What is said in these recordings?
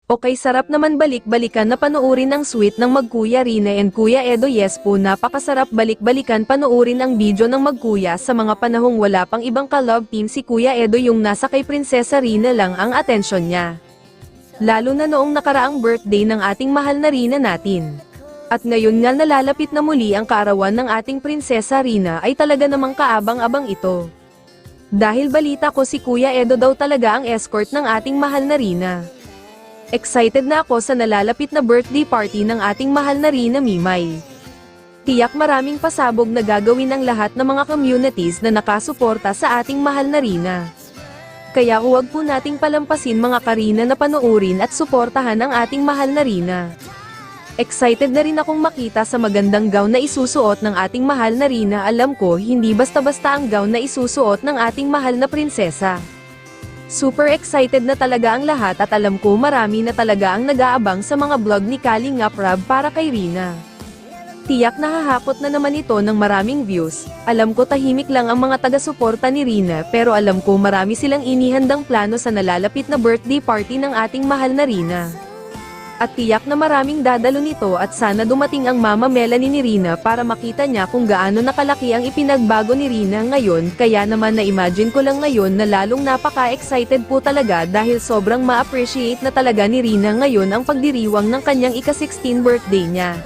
Okay, sarap naman balik-balikan na panoorin ang sweet ng Magkuya Rina and Kuya Edo. Yes po, napakasarap balik-balikan panoorin ang video ng Magkuya sa mga panahong wala pang ibang ka-love team si Kuya Edo, yung nasa kay Prinsesa Rina lang ang atensyon niya. Lalo na noong nakaraang birthday ng ating mahal na Rina natin. At ngayon nga nalalapit na muli ang kaarawan ng ating Prinsesa Rina ay talaga namang kaabang-abang ito. Dahil balita ko si Kuya Edo daw talaga ang escort ng ating mahal na Rina. Excited na ako sa nalalapit na birthday party ng ating mahal na Rina Mimay. Tiyak maraming pasabog na gagawin ng lahat ng mga communities na nakasuporta sa ating mahal na Rina. Kaya huwag po nating palampasin mga Karina na panoorin at suportahan ang ating mahal na Rina. Excited na rin akong makita sa magandang gown na isusuot ng ating mahal na Rina. Alam ko hindi basta-basta ang gown na isusuot ng ating mahal na prinsesa. Super excited na talaga ang lahat at alam ko marami na talaga ang nag-aabang sa mga vlog ni Kalingap Rab para kay Rina. Tiyak nahahakot na naman ito ng maraming views. Alam ko tahimik lang ang mga taga-suporta ni Rina pero alam ko marami silang inihandang plano sa nalalapit na birthday party ng ating mahal na Rina. At tiyak na maraming dadalo nito at sana dumating ang Mama Melanie ni Rina para makita niya kung gaano nakalaki ang ipinagbago ni Rina ngayon. Kaya naman na-imagine ko lang ngayon na lalong napaka-excited po talaga dahil sobrang ma-appreciate na talaga ni Rina ngayon ang pagdiriwang ng kanyang ika-16 birthday niya.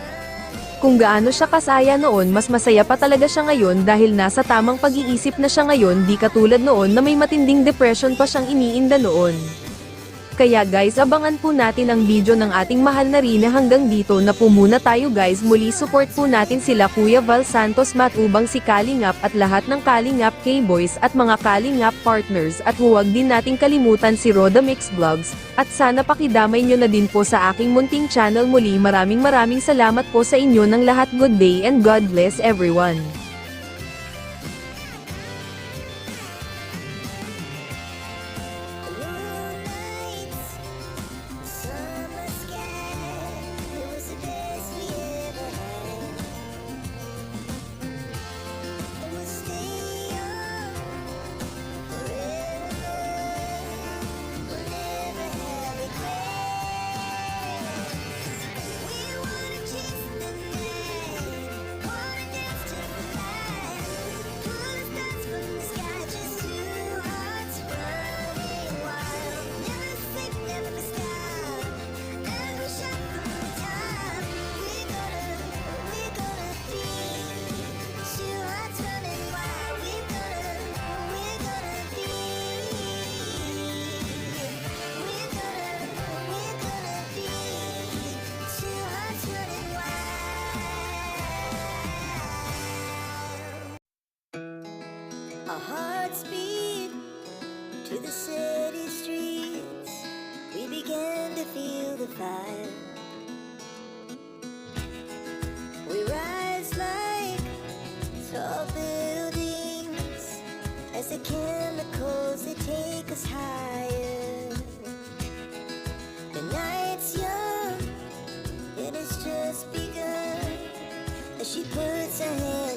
Kung gaano siya kasaya noon, mas masaya pa talaga siya ngayon dahil nasa tamang pag-iisip na siya ngayon, di katulad noon na may matinding depression pa siyang iniinda noon. Kaya guys, abangan po natin ang video ng ating mahal na Rina. Hanggang dito na po muna tayo guys. Muli support po natin sila Kuya Val Santos Matubang, si Kalingap at lahat ng Kalingap K-Boys at mga Kalingap partners, at huwag din nating kalimutan si Roda Mix Vlogs, at sana pakidamay nyo na din po sa aking munting channel. Muli maraming salamat po sa inyo ng lahat. Good day and God bless everyone. Our hearts beat to the city streets. We began to feel the fire. We rise like tall buildings as the chemicals, they take us higher. The night's young, it has just begun as she puts her hand